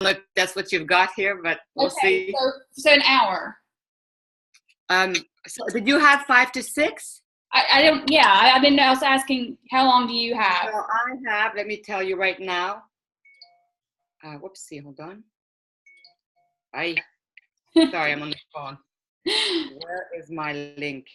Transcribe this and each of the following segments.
know if that's what you've got here, but we'll Okay, see. so an hour. So did you have 5 to 6? I don't. Yeah, I didn't know. I was asking, how long do you have? Well, I have. Let me tell you right now. Whoopsie, hold on. Sorry, I'm on the phone. Where is my link?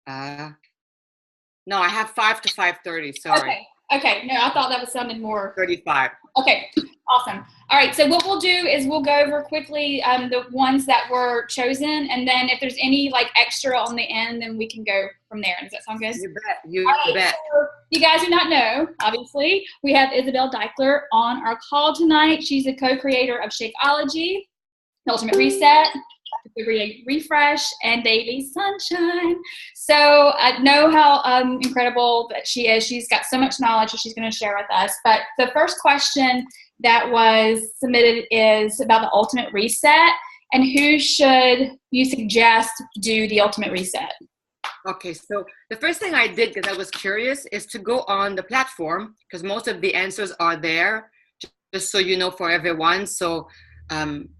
No, I have 5 to 5:30. Sorry. Okay. Okay. No, I thought that was sounding more. 35. Okay. Awesome. All right. So what we'll do is we'll go over quickly the ones that were chosen, and then if there's any like extra on the end, then we can go from there. Does that sound good? You bet. You All right, bet. so you guys do not know, obviously, we have Isabelle Deichler on our call tonight. She's a co-creator of Shakeology, The Ultimate Reset, The Refresh, and Daily Sunshine. So I know how incredible that she is. She's got so much knowledge that she's going to share with us. But the first question that was submitted is about the Ultimate Reset, and who should you suggest do the Ultimate Reset? Okay, so the first thing I did, because I was curious, is to go on the platform, because most of the answers are there, just so you know, for everyone. So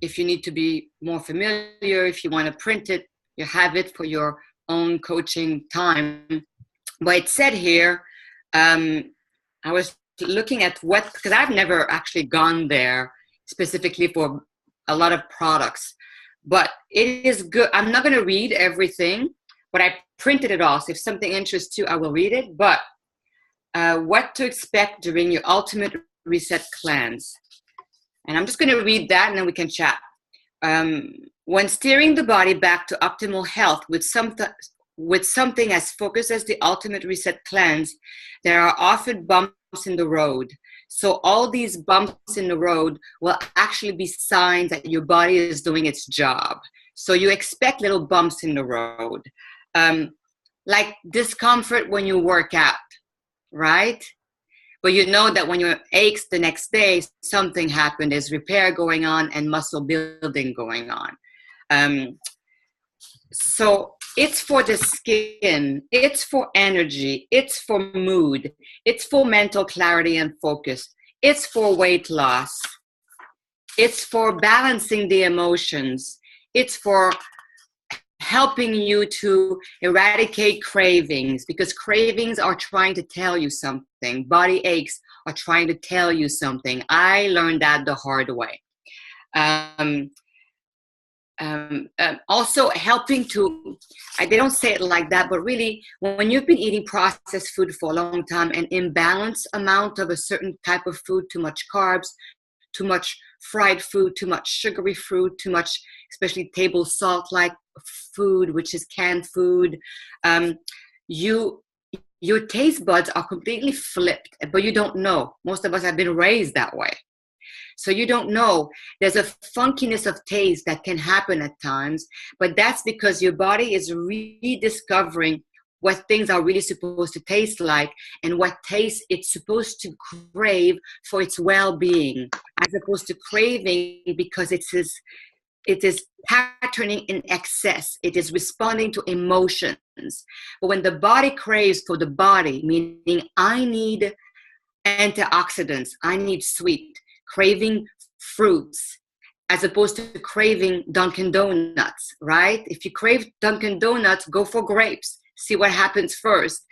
if you need to be more familiar, if you want to print it, you have it for your own coaching time. But it said here, I was looking at because I've never actually gone there specifically for a lot of products, but it is good. I'm not going to read everything, but I printed it all. So if something interests you, I will read it. But what to expect during your Ultimate Reset cleanse. And I'm just going to read that and then we can chat. When steering the body back to optimal health with something as focused as the Ultimate Reset cleanse, there are often bumps in the road. So all these bumps in the road will actually be signs that your body is doing its job. So you expect little bumps in the road. Like discomfort when you work out, right? But you know that when your aches the next day, something happened. There's repair going on and muscle building going on. So it's for the skin, it's for energy, it's for mood, it's for mental clarity and focus, it's for weight loss, it's for balancing the emotions, it's for helping you to eradicate cravings, because cravings are trying to tell you something. Body aches are trying to tell you something. I learned that the hard way. Also helping to, they don't say it like that, but really when you've been eating processed food for a long time, an imbalanced amount of a certain type of food, too much carbs, too much fried food, too much sugary food, too much, especially table salt like food, which is canned food, your taste buds are completely flipped, but you don't know. Most of us have been raised that way. So you don't know. There's a funkiness of taste that can happen at times, but that's because your body is rediscovering what things are really supposed to taste like and what taste it's supposed to crave for its well-being, as opposed to craving because it is patterning in excess. It is responding to emotions. But when the body craves for the body, meaning I need antioxidants, I need sweet, craving fruits, as opposed to craving Dunkin' Donuts, right? If you crave Dunkin' Donuts, go for grapes. See what happens first.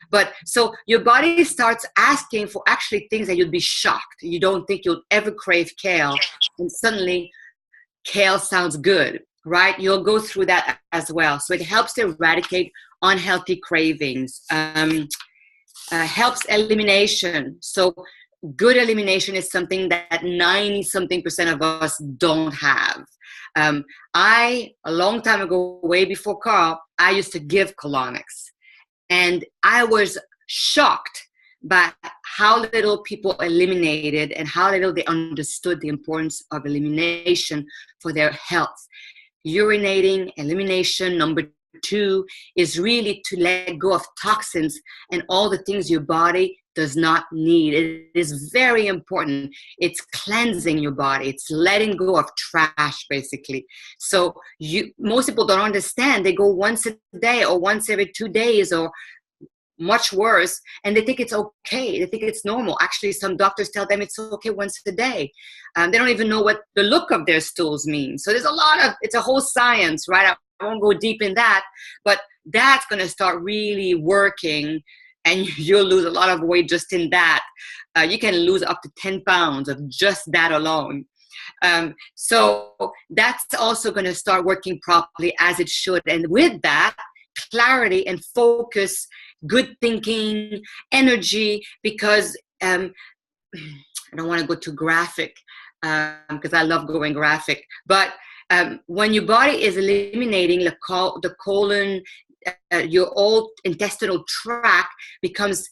But so your body starts asking for actually things that you'd be shocked. You don't think you'll ever crave kale, and suddenly kale sounds good, right? You'll go through that as well. So it helps to eradicate unhealthy cravings. Helps elimination. So good elimination is something that 90-something% of us don't have. A long time ago, way before Carl, I used to give colonics. And I was shocked by how little people eliminated and how little they understood the importance of elimination for their health. Urinating, elimination, number 2 is really to let go of toxins and all the things your body does not need. It is very important. It's cleansing your body. It's letting go of trash, basically. So most people don't understand. They go once a day or once every 2 days or much worse, and they think it's okay. They think it's normal. Actually, some doctors tell them it's okay once a day. They don't even know what the look of their stools means. So there's it's a whole science, right? I won't go deep in that, but that's going to start really working, and you'll lose a lot of weight just in that. You can lose up to 10 pounds of just that alone. So that's also going to start working properly as it should. And with that, clarity and focus, good thinking, energy, because I don't want to go too graphic, because I love going graphic, but when your body is eliminating the colon, your old intestinal tract becomes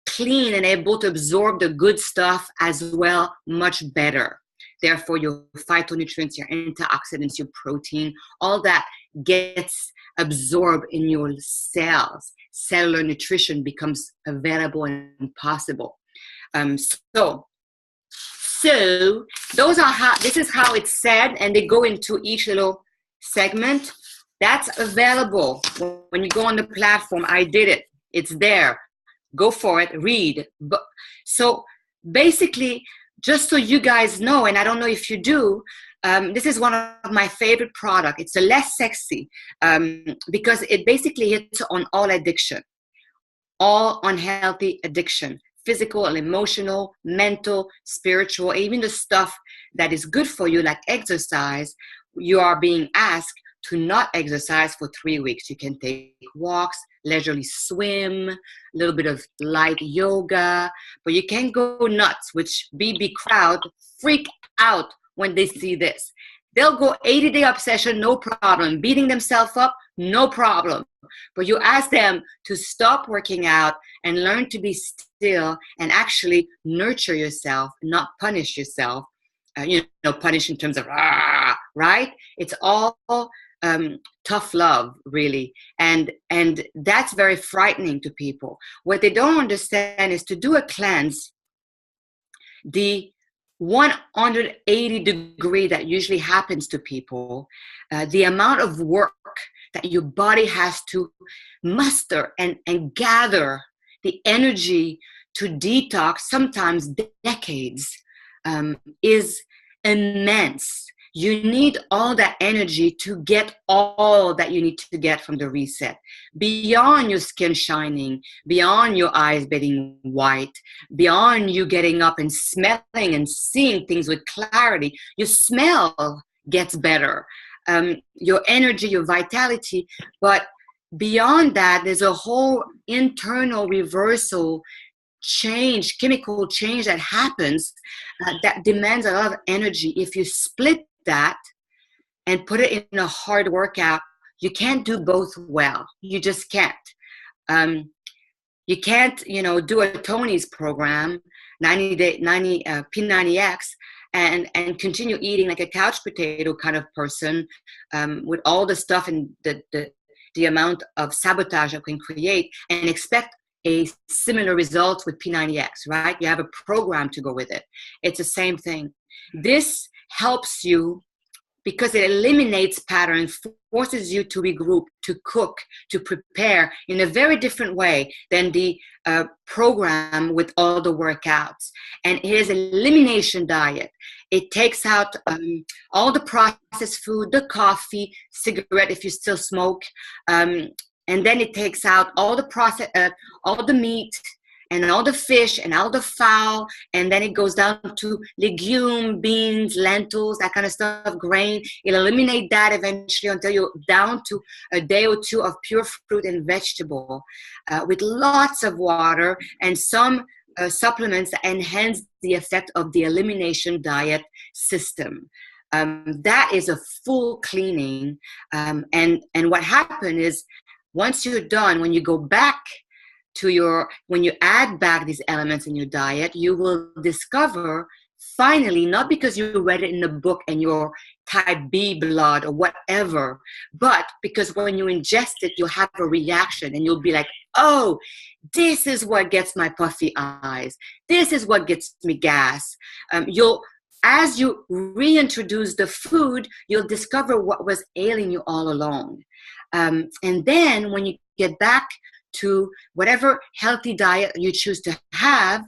clean and able to absorb the good stuff as well much better. Therefore, your phytonutrients, your antioxidants, your protein, all that gets absorbed in your cells. Cellular nutrition becomes available and possible. So those are this is how it's said, and they go into each little segment. That's available when you go on the platform. I did it. It's there. Go for it. Read. So basically, just so you guys know, and I don't know if you do, this is one of my favorite products. It's a less sexy because it basically hits on all addiction, all unhealthy addiction, physical and emotional, mental, spiritual, even the stuff that is good for you, like exercise. You are being asked to not exercise for 3 weeks. You can take walks, leisurely swim, a little bit of light yoga, but you can't go nuts, which BB crowd freak out when they see this. They'll go 80-day obsession, no problem. Beating themselves up, no problem. But you ask them to stop working out and learn to be still and actually nurture yourself, not punish yourself. Punish in terms of, right? It's all tough love, really. And that's very frightening to people. What they don't understand is to do a cleanse, the 180 degree that usually happens to people, the amount of work that your body has to muster and gather the energy to detox, sometimes decades, is immense. You need all that energy to get all that you need to get from the reset. Beyond your skin shining, beyond your eyes getting white, beyond you getting up and smelling and seeing things with clarity, your smell gets better, your energy, your vitality. But beyond that, there's a whole internal reversal change, chemical change that happens that demands a lot of energy. If you split that and put it in a hard workout, you can't do both well. You just can't. You can't, do a Tony's program, 90 P90X, and continue eating like a couch potato kind of person with all the stuff and the amount of sabotage that can create, and expect a similar result with P90X, right? You have a program to go with it. It's the same thing. This helps you because it eliminates patterns, forces you to regroup, to cook, to prepare in a very different way than the program with all the workouts. And it is an elimination diet. It takes out all the processed food, the coffee, cigarette if you still smoke, and then it takes out all the all the meat and all the fish and all the fowl, and then it goes down to legume, beans, lentils, that kind of stuff, grain. It'll eliminate that eventually until you're down to a day or two of pure fruit and vegetable with lots of water and some supplements that enhance the effect of the elimination diet system. That is a full cleaning. And what happened is, once you're done, when you go back to when you add back these elements in your diet, you will discover finally, not because you read it in a book and you're type B blood or whatever, but because when you ingest it, you'll have a reaction and you'll be like, oh, this is what gets my puffy eyes. This is what gets me gas. As you reintroduce the food, you'll discover what was ailing you all along. And then when you get back to whatever healthy diet you choose to have,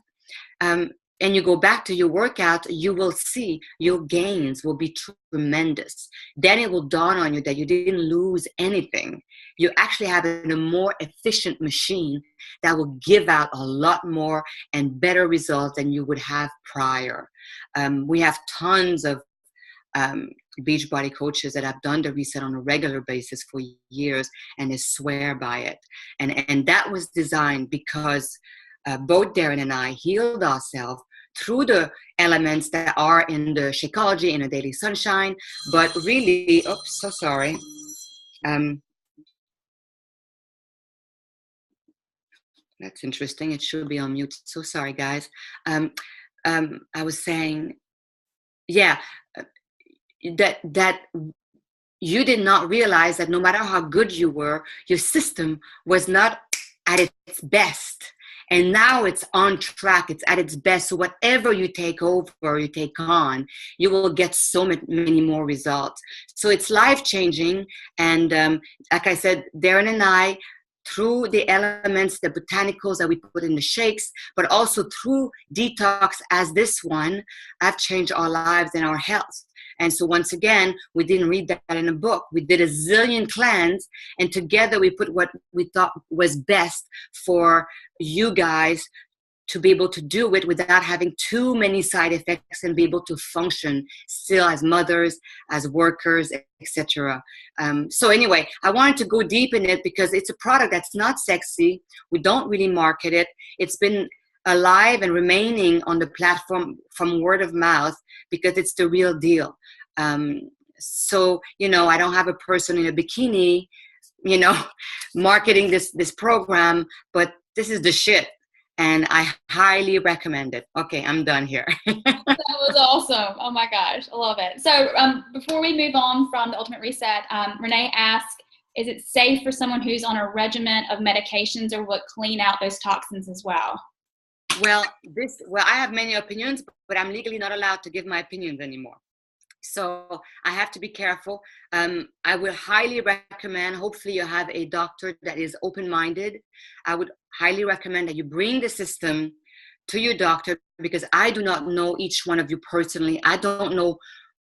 and you go back to your workout, you will see your gains will be tremendous. Then it will dawn on you that you didn't lose anything. You actually have a more efficient machine that will give out a lot more and better results than you would have prior. We have tons of Beachbody coaches that have done the reset on a regular basis for years, and they swear by it. And that was designed because both Darren and I healed ourselves through the elements that are in the Shakeology, in the Daily Sunshine, but really, oops, so sorry. That's interesting. It should be on mute. So sorry, guys. I was saying, yeah, that you did not realize that no matter how good you were, your system was not at its best. And now it's on track. It's at its best. So whatever you take over or you take on, you will get so many more results. So it's life-changing. And like I said, Darren and I, through the elements, the botanicals that we put in the shakes, but also through detox as this one, have changed our lives and our health. And so once again, we didn't read that in a book. We did a zillion cleanse, and together we put what we thought was best for you guys to be able to do it without having too many side effects and be able to function still as mothers, as workers, etc. So anyway, I wanted to go deep in it because it's a product that's not sexy. We don't really market it. It's been alive and remaining on the platform from word of mouth because it's the real deal. So, I don't have a person in a bikini, marketing this program, but this is the shit. And I highly recommend it. Okay, I'm done here. That was awesome. Oh my gosh, I love it. So before we move on from the Ultimate Reset, Renee asked, is it safe for someone who's on a regimen of medications, or will it clean out those toxins as well? Well, I have many opinions, but I'm legally not allowed to give my opinions anymore. So I have to be careful. I would highly recommend, hopefully you have a doctor that is open-minded. I would highly recommend that you bring the system to your doctor, because I do not know each one of you personally. I don't know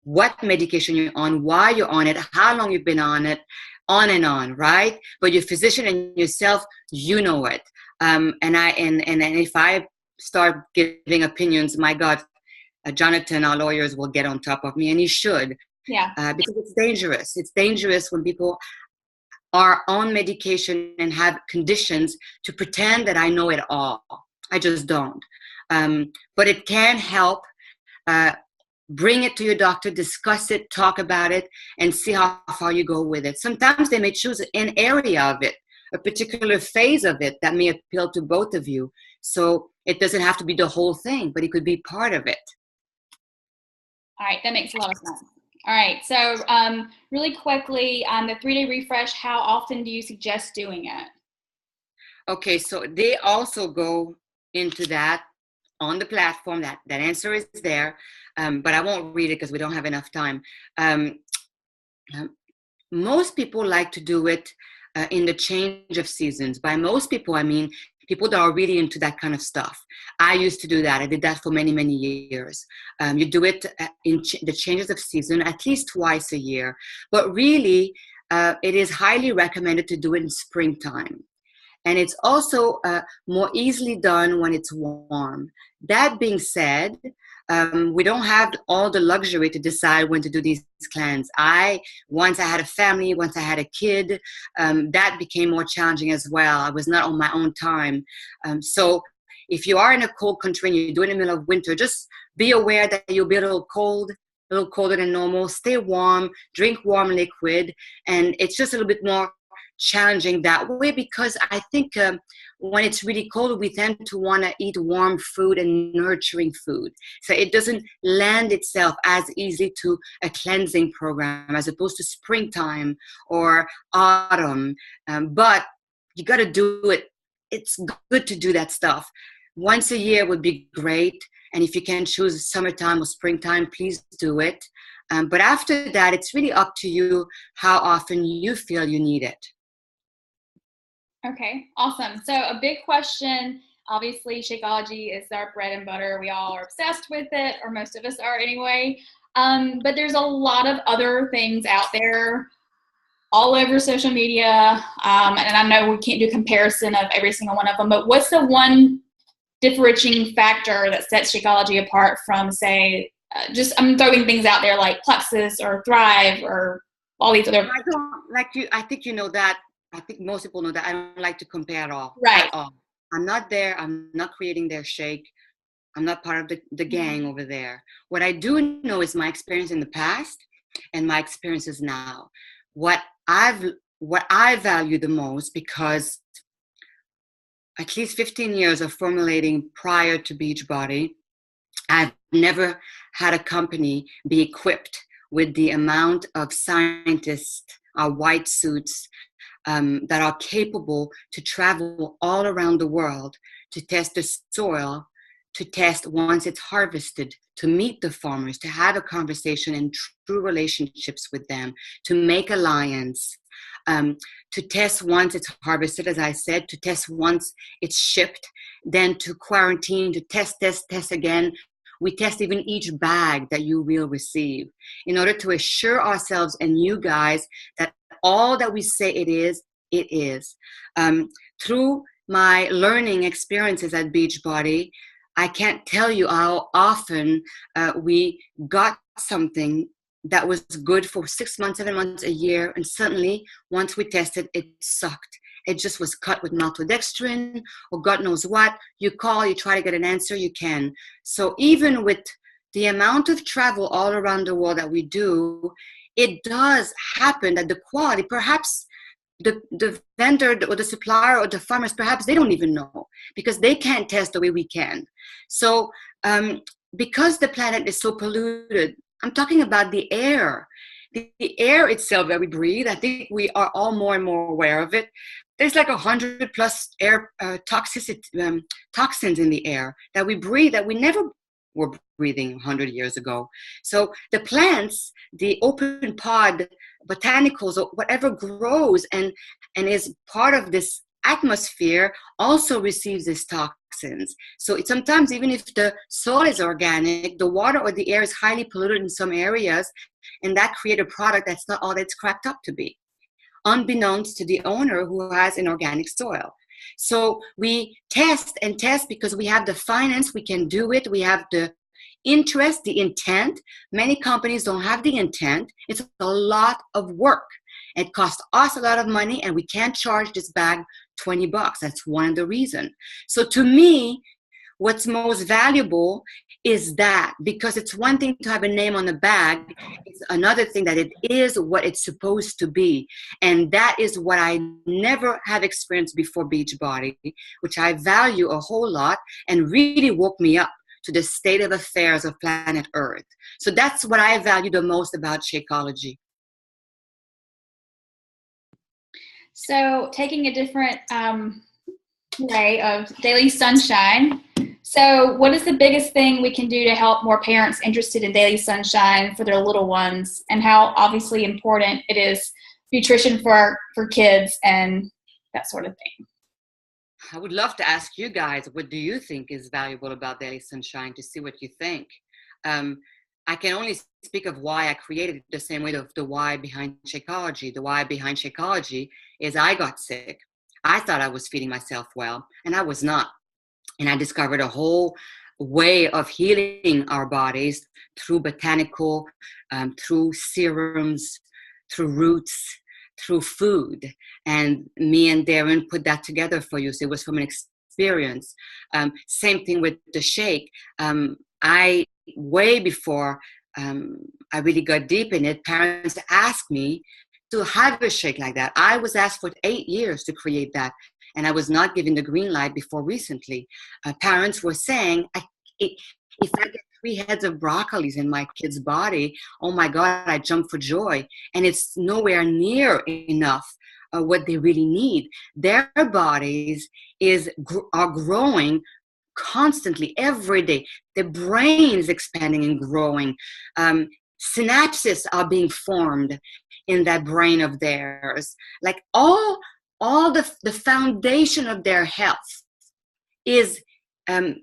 what medication you're on, why you're on it, how long you've been on it, on and on, right? But your physician and yourself, you know it. And if I start giving opinions, my God, Jonathan, our lawyers, will get on top of me, and he should. Yeah. Because it's dangerous. It's dangerous when people are on medication and have conditions to pretend that I know it all. I just don't. But it can help. Bring it to your doctor, discuss it, talk about it, and see how far you go with it. Sometimes they may choose an area of it, a particular phase of it that may appeal to both of you. So it doesn't have to be the whole thing, but it could be part of it. All right, that makes a lot of sense. All right, so really quickly, the 3-day refresh, how often do you suggest doing it? Okay, so they also go into that on the platform. That answer is there, but I won't read it because we don't have enough time. Most people like to do it in the change of seasons. By most people, I mean people that are really into that kind of stuff. I used to do that. I did that for many, many years. You do it in the changes of season at least twice a year. But really, it is highly recommended to do it in springtime. And it's also more easily done when it's warm. That being said, we don't have all the luxury to decide when to do these cleanses. Once I had a family, once I had a kid, that became more challenging as well. I was not on my own time. So if you are in a cold country and you do it in the middle of winter, just be aware that you'll be a little cold, a little colder than normal. Stay warm, drink warm liquid, and it's just a little bit more challenging that way, because I think when it's really cold, we tend to want to eat warm food and nurturing food. So it doesn't lend itself as easily to a cleansing program as opposed to springtime or autumn. But you got to do it. It's good to do that stuff. Once a year would be great. And if you can choose summertime or springtime, please do it. But after that, it's really up to you how often you feel you need it. Okay, awesome. So a big question, obviously Shakeology is our bread and butter. We all are obsessed with it, or most of us are anyway. But there's a lot of other things out there all over social media. And I know we can't do comparison of every single one of them, but what's the one differentiating factor that sets Shakeology apart from, say, just I'm throwing things out there like Plexus or Thrive or all these other. I don't like you. I think you know that. I think most people know that. I don't like to compare at all. Right. At all. I'm not there. I'm not creating their shake. I'm not part of the gang over there. What I do know is my experience in the past and my experiences now. What I value the most, because at least 15 years of formulating prior to Beachbody, I've never had a company be equipped with the amount of scientists, white suits, that are capable to travel all around the world to test the soil, to test once it's harvested, to meet the farmers, to have a conversation and true relationships with them, to make alliance, to test once it's harvested, as I said, to test once it's shipped, then to quarantine, to test again. We test even each bag that you will receive in order to assure ourselves and you guys that all that we say it is, it is. Through my learning experiences at Beachbody, I can't tell you how often we got something that was good for 6 months, 7 months, a year, and suddenly, once we tested, it sucked. It just was cut with maltodextrin or God knows what. You call, you try to get an answer, you can. So even with the amount of travel all around the world that we do, it does happen that the quality, perhaps the vendor or the supplier or the farmers, perhaps they don't even know because they can't test the way we can. So because the planet is so polluted, I'm talking about the air. The air itself that we breathe, I think we are all more and more aware of it. There's like 100 plus air toxins in the air that we breathe that we never were breathing 100 years ago. So the plants, the open pod botanicals or whatever grows and is part of this atmosphere also receives these toxins. So sometimes even if the soil is organic, the water or the air is highly polluted in some areas, and that creates a product that's not all that it's cracked up to be, unbeknownst to the owner who has an organic soil. So we test and test because we have the finance, we can do it, we have the interest, the intent. Many companies don't have the intent. It's a lot of work. It costs us a lot of money, and we can't charge this bag $20. That's one of the reasons. So to me, what's most valuable is that, because it's one thing to have a name on the bag, it's another thing that it is what it's supposed to be. And that is what I never have experienced before Beachbody, which I value a whole lot and really woke me up to the state of affairs of planet Earth. So that's what I value the most about Shakeology. So taking a different way of daily sunshine. So what is the biggest thing we can do to help more parents interested in daily sunshine for their little ones, and how obviously important it is nutrition for kids and that sort of thing? I would love to ask you guys, what do you think is valuable about daily sunshine, to see what you think. I can only speak of why I created it the same way of the why behind Shakeology. The why behind Shakeology is I got sick. I thought I was feeding myself well, and I was not. And I discovered a whole way of healing our bodies through botanical, through serums, through roots, through food. And me and Darren put that together for you. So it was from an experience. Same thing with the shake. Way before I really got deep in it, parents asked me to have a shake like that. I was asked for 8 years to create that, and I was not given the green light before recently. Parents were saying, if I get 3 heads of broccolis in my kid's body, oh my God, I jump for joy. And it's nowhere near enough what they really need. Their bodies are growing constantly every day. The brain is expanding and growing. Synapses are being formed in that brain of theirs. Like all all the foundation of their health is um,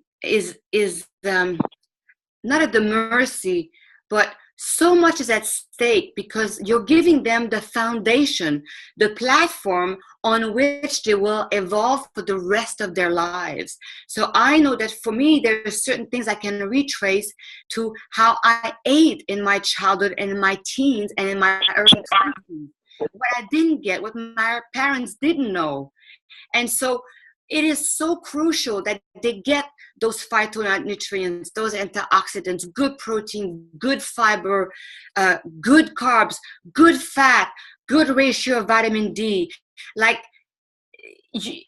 not at the mercy, but so much is at stake because you're giving them the foundation, the platform on which they will evolve for the rest of their lives. So I know that for me, there are certain things I can retrace to how I ate in my childhood and in my teens and in my early 20s. What I didn't get, what my parents didn't know. And so it is so crucial that they get those phytonutrients, those antioxidants, good protein, good fiber, good carbs, good fat, good ratio of vitamin D. Like,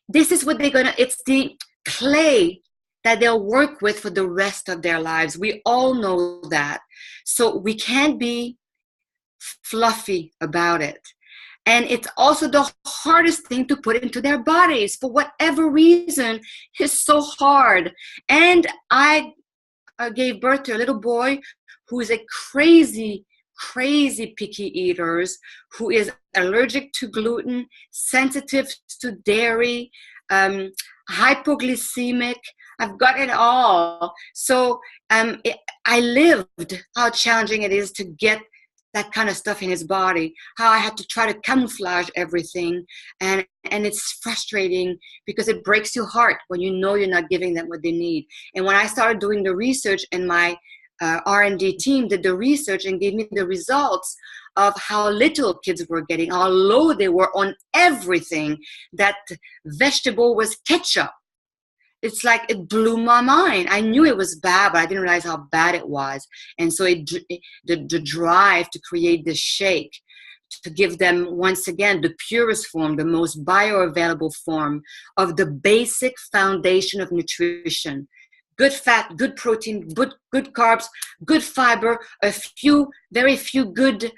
this is what they're gonna, it's the clay that they'll work with for the rest of their lives. We all know that. So we can't be fluffy about it. And it's also the hardest thing to put into their bodies for whatever reason. It's so hard. And I gave birth to a little boy who is a crazy picky eater, who is allergic to gluten, sensitive to dairy, hypoglycemic. I've got it all. So I lived how challenging it is to get that kind of stuff in his body, how I had to try to camouflage everything. And it's frustrating because it breaks your heart when you know you're not giving them what they need. And when I started doing the research, and my R&D team did the research and gave me the results of how little kids were getting, how low they were on everything, that vegetable was ketchup. It's like it blew my mind. I knew it was bad, but I didn't realize how bad it was. And so the drive to create this shake, to give them, once again, the purest form, the most bioavailable form of the basic foundation of nutrition. Good fat, good protein, good carbs, good fiber, very few good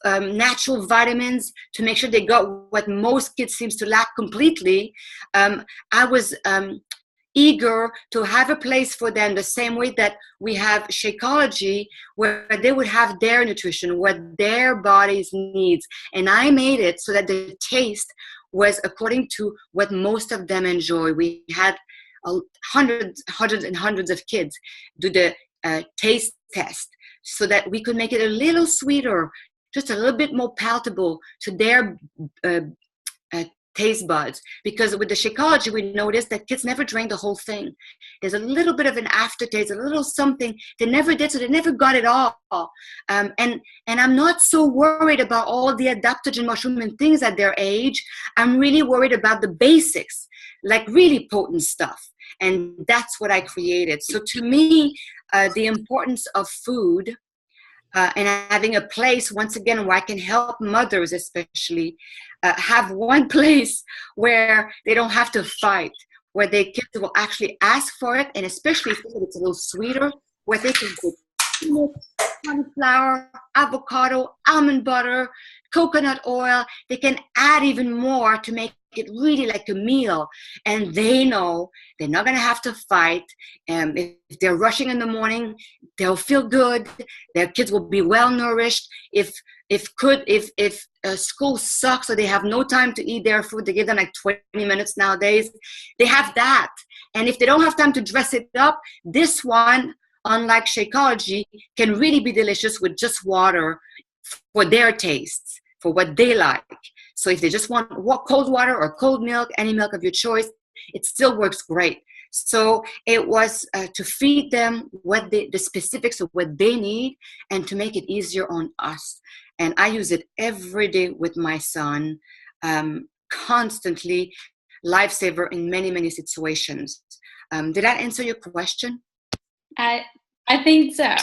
natural vitamins to make sure they got what most kids seems to lack completely. I was eager to have a place for them, the same way that we have Shakeology, where they would have their nutrition, what their bodies needs. And I made it so that the taste was according to what most of them enjoy. We had hundreds and hundreds of kids do the taste test so that we could make it a little sweeter, just a little bit more palatable to their taste buds. Because with the Shakeology, we noticed that kids never drank the whole thing. There's a little bit of an aftertaste, a little something they never did, so they never got it all. And I'm not so worried about all the adaptogen mushroom and things at their age. I'm really worried about the basics, like really potent stuff. And that's what I created. So to me, the importance of food and having a place, once again, where I can help mothers especially have one place where they don't have to fight, where their kids will actually ask for it, and especially if it's a little sweeter, where they can put cauliflower, avocado, almond butter, coconut oil. They can add even more to make it really like a meal, and they know they're not going to have to fight. If they're rushing in the morning, they'll feel good. Their kids will be well nourished. If school sucks or they have no time to eat their food, they give them like 20 minutes nowadays. They have that. And if they don't have time to dress it up, this one, unlike Shakeology, can really be delicious with just water for their tastes, for what they like. So if they just want cold water or cold milk, any milk of your choice, it still works great. So it was to feed them the specifics of what they need and to make it easier on us. And I use it every day with my son, constantly, lifesaver in many, many situations. Did that answer your question? I think so.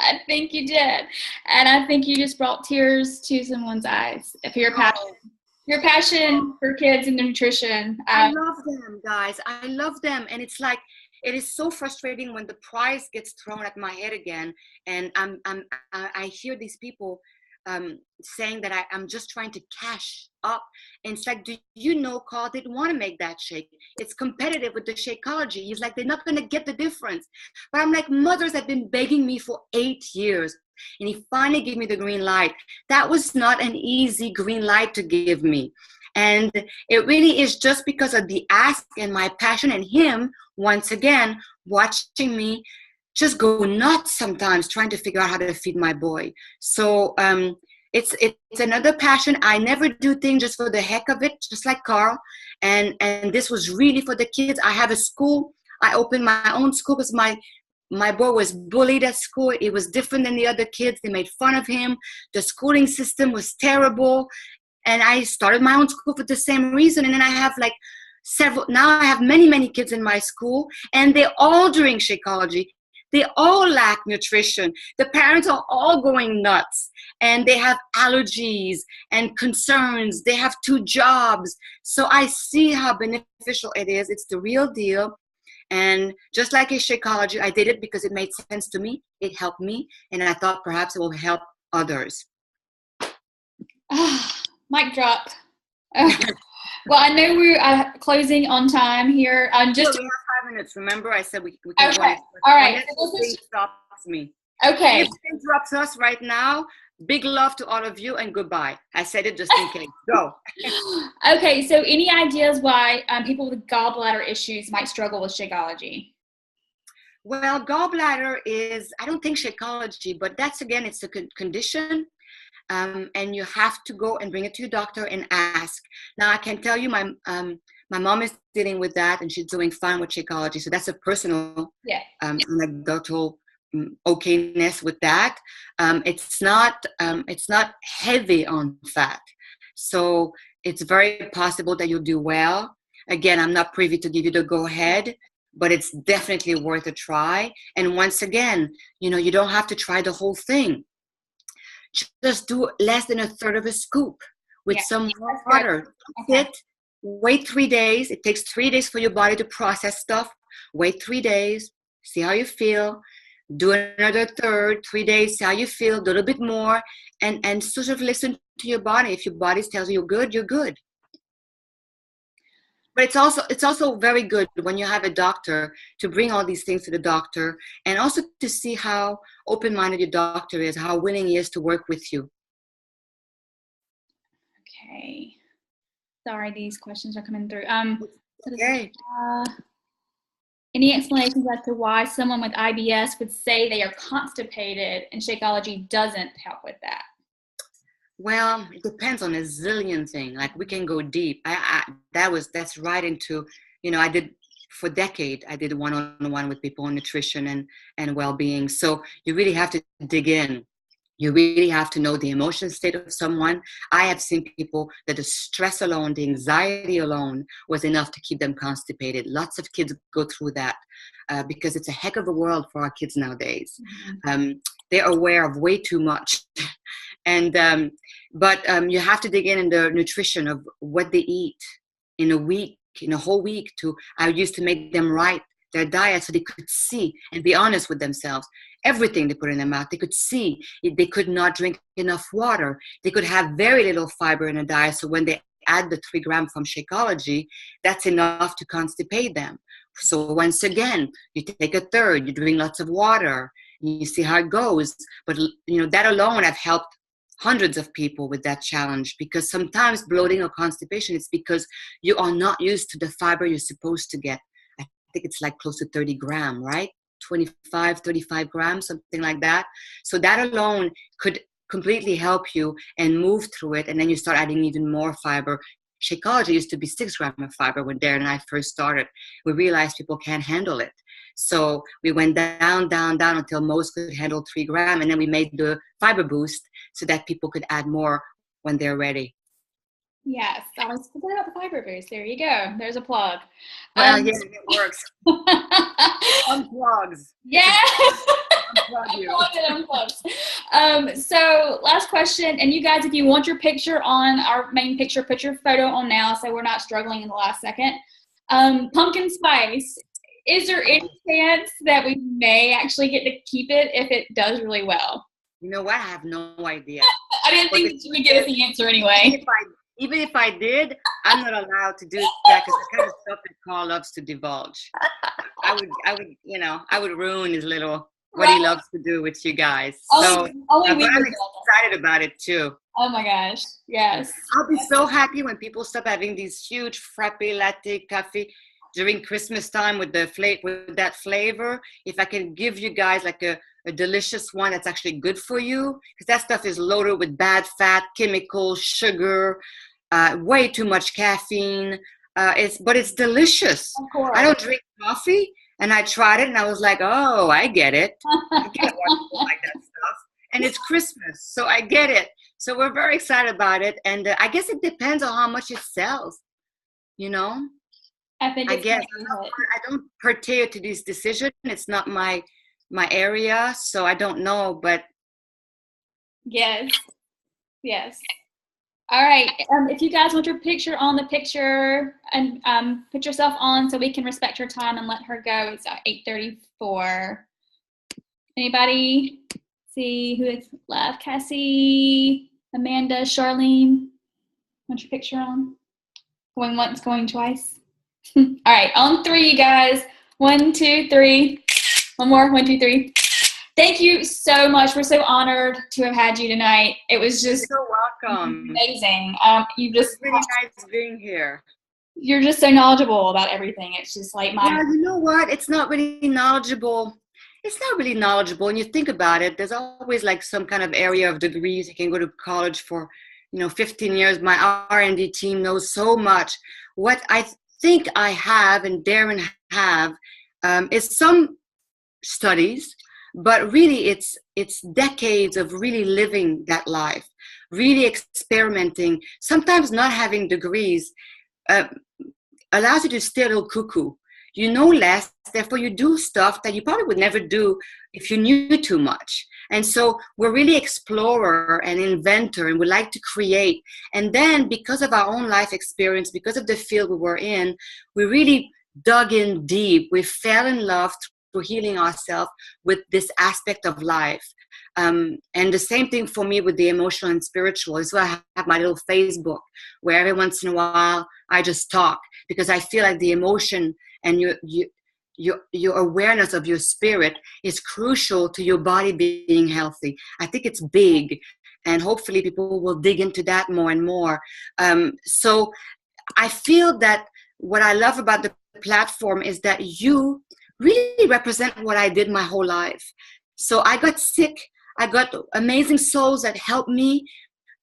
I think you did. And I think you just brought tears to someone's eyes for your passion. Your passion for kids and nutrition. I love them, guys. I love them. And it's like, it is so frustrating when the prize gets thrown at my head again. And I hear these people saying that I'm just trying to cash up. And it's like, do you know Carl didn't want to make that shake? It's competitive with the Shakeology. He's like, they're not going to get the difference. But I'm like, mothers have been begging me for 8 years. And he finally gave me the green light. That was not an easy green light to give me. And it really is just because of the ask and my passion, and him, once again, watching me just go nuts sometimes trying to figure out how to feed my boy. So it's another passion. I never do things just for the heck of it, just like Carl. And this was really for the kids. I have a school. I opened my own school because my boy was bullied at school. It was different than the other kids. They made fun of him. The schooling system was terrible. And I started my own school for the same reason. And then I have like now I have many kids in my school, and they're all doing Shakeology. They all lack nutrition. The parents are all going nuts, and they have allergies and concerns. They have 2 jobs. So I see how beneficial it is. It's the real deal. And just like a Shakeology, I did it because it made sense to me. It helped me. And I thought perhaps it will help others. Mic drop. Well, I know we're closing on time here. We have 5 minutes. Remember, I said we can okay. All right. So this stops me. Okay. If it interrupts us right now, big love to all of you and goodbye. I said it just in case. Go. Okay. So, any ideas why people with gallbladder issues might struggle with Shakeology? Well, gallbladder is, I don't think Shakeology, but that's, again, it's a condition. And you have to go and bring it to your doctor and ask. Now, I can tell you my mom is dealing with that, and she's doing fine with Shakeology. So that's a personal anecdotal okayness with that. It's not heavy on fat. So it's very possible that you'll do well. Again, I'm not privy to give you the go ahead, but it's definitely worth a try. And once again, you don't have to try the whole thing. Just do less than 1/3 of a scoop with some water. Okay. Wait 3 days. It takes 3 days for your body to process stuff. Wait 3 days. See how you feel. Do another 1/3, 3 days. See how you feel. Do a little bit more, and sort of listen to your body. If your body tells you you're good, you're good. But it's also very good when you have a doctor to bring all these things to the doctor, and also to see how open-minded your doctor is, how willing he is to work with you. Okay. Sorry, these questions are coming through. Okay. Any explanations as to why someone with IBS would say they are constipated and Shakeology doesn't help with that? Well, it depends on a zillion things. Like, we can go deep. That's right into, I did for a decade. I did one-on-one with people on nutrition and well-being. So you really have to dig in. You really have to know the emotional state of someone. I have seen people that the stress alone, the anxiety alone was enough to keep them constipated. Lots of kids go through that because it's a heck of a world for our kids nowadays. Mm-hmm. They're aware of way too much. But you have to dig in the nutrition of what they eat in a whole week. I used to make them write their diet so they could see and be honest with themselves. Everything they put in their mouth, they could see. They could not drink enough water. They could have very little fiber in a diet. So when they add the 3 grams from Shakeology, that's enough to constipate them. So once again, you take 1/3, you drink lots of water, you see how it goes. But that alone have helped hundreds of people with that challenge, because sometimes bloating or constipation is because you are not used to the fiber you're supposed to get. I think it's like close to 30 grams, right? 25, 35 grams, something like that. So that alone could completely help you and move through it. And then you start adding even more fiber. Shakeology used to be 6 grams of fiber when Darren and I first started. We realized people can't handle it. So we went down until most could handle 3 grams. And then we made the fiber boost so that people could add more when they're ready. Yes, I was thinking about the fiber boost. There you go. There's a plug. Well, yeah, it works. Unplugs. Yeah. Unplug you. So last question, and you guys, if you want your picture on our main picture, put your photo on now so we're not struggling in the last second. Pumpkin spice. Is there any chance that we may actually get to keep it if it does really well? You know what? I have no idea. I didn't But think you would give us the answer anyway. even if I did, I'm not allowed to do that because the kind of stuff that Carl loves to divulge. I would ruin his little what he Right. loves to do with you guys. So, Only but we I'm would know. excited about it too. Oh my gosh. Yes. I'll be so happy when people stop having these huge frappe latte coffee during Christmas time with with that flavor. If I can give you guys like a delicious one that's actually good for you, because that stuff is loaded with bad fat, chemicals, sugar, way too much caffeine. But it's delicious. Of course. I don't drink coffee, and I tried it, and I was like, oh, I get it. I get why people like that stuff. And it's Christmas, so I get it. So we're very excited about it, and I guess it depends on how much it sells. You know, I think I it's guess gonna be it. I don't pertain to this decision. It's not my area, so I don't know. But Yes. Yes. All right. If you guys want your picture on the picture and put yourself on so we can respect her time and let her go. It's 8:34. Anybody see who is left? Cassie, Amanda, Charlene. Want your picture on? Going once, going twice. All right. On three, you guys. 1, 2, 3. One more. 1, 2, 3. Thank you so much. We're so honored to have had you tonight. It was just you're so welcome. amazing. It's really nice being here. You're just so knowledgeable about everything. It's just like my. Yeah, you know what? It's not really knowledgeable. It's not really knowledgeable. When you think about it, there's always like some kind of area of degrees. You can go to college for, 15 years. My R&D team knows so much. What I think I have and Darren have is some studies, but really it's decades of really living that life, really experimenting, sometimes not having degrees allows you to stay a little cuckoo. You know less, therefore you do stuff that you probably would never do if you knew too much. And so we're really explorer and inventor, and we like to create. And then because of our own life experience, because of the field we were in, we really dug in deep. We fell in love through healing ourselves with this aspect of life. And the same thing for me with the emotional and spiritual. So I have my little Facebook where every once in a while I just talk, because I feel like the emotion and your awareness of your spirit is crucial to your body being healthy. I think it's big, and hopefully people will dig into that more and more. So I feel that what I love about the platform is that you really represent what I did my whole life. So I got sick. I got amazing souls that helped me,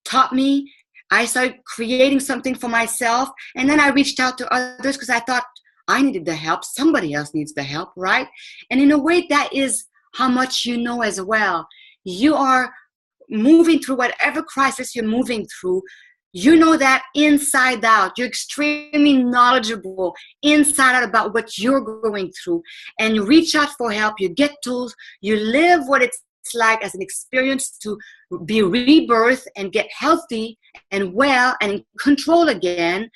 taught me. I started creating something for myself. And then I reached out to others because I thought I needed the help. Somebody else needs the help, right? And in a way, that is how much you know as well. You are moving through whatever crisis you're moving through. You know that inside out. You're extremely knowledgeable inside out about what you're going through. And you reach out for help. You get tools. You live what it's like as an experience to be rebirthed and get healthy and well and in control again.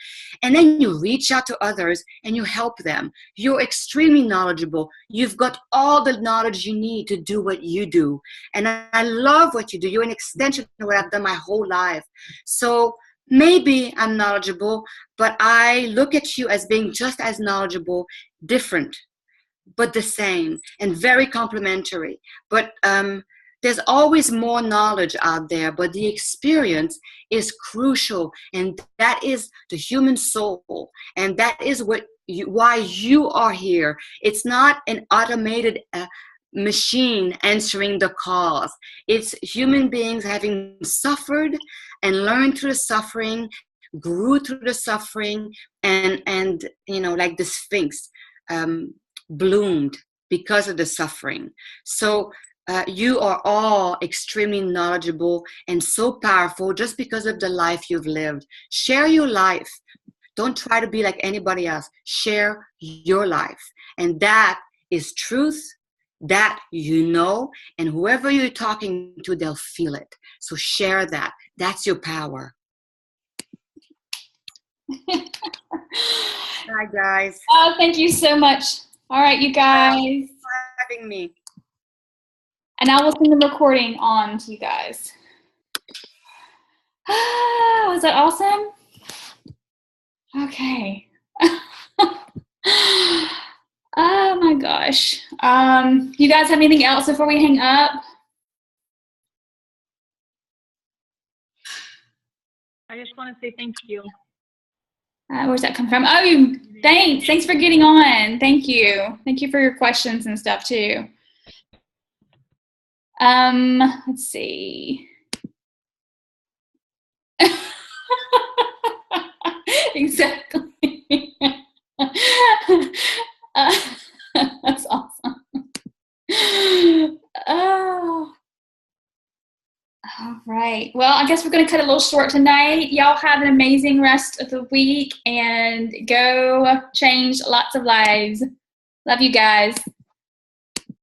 And then you reach out to others and you help them. You're extremely knowledgeable. You've got all the knowledge you need to do what you do. And I love what you do. You're an extension of what I've done my whole life. So maybe I'm knowledgeable, but I look at you as being just as knowledgeable, different, but the same, and very complementary. But there's always more knowledge out there, but the experience is crucial, and that is the human soul, and that is why you are here. It's not an automated machine answering the calls. It's human beings having suffered and learned through the suffering, grew through the suffering, and like the Sphinx, bloomed because of the suffering. So you are all extremely knowledgeable and so powerful just because of the life you've lived. Share your life. Don't try to be like anybody else. Share your life. And that is truth that you know, and whoever you're talking to, they'll feel it. So share that. That's your power. Hi, guys. Oh, thank you so much. All right, you guys. Thanks for having me. And I will send the recording on to you guys. Was that awesome? Okay. Oh my gosh. You guys have anything else before we hang up? I just want to say thank you. Where's that come from? Oh, thanks. Thanks for getting on. Thank you. Thank you for your questions and stuff too. Let's see. Exactly. That's awesome. Oh. All right. Well, I guess we're going to cut it a little short tonight. Y'all have an amazing rest of the week and go change lots of lives. Love you guys.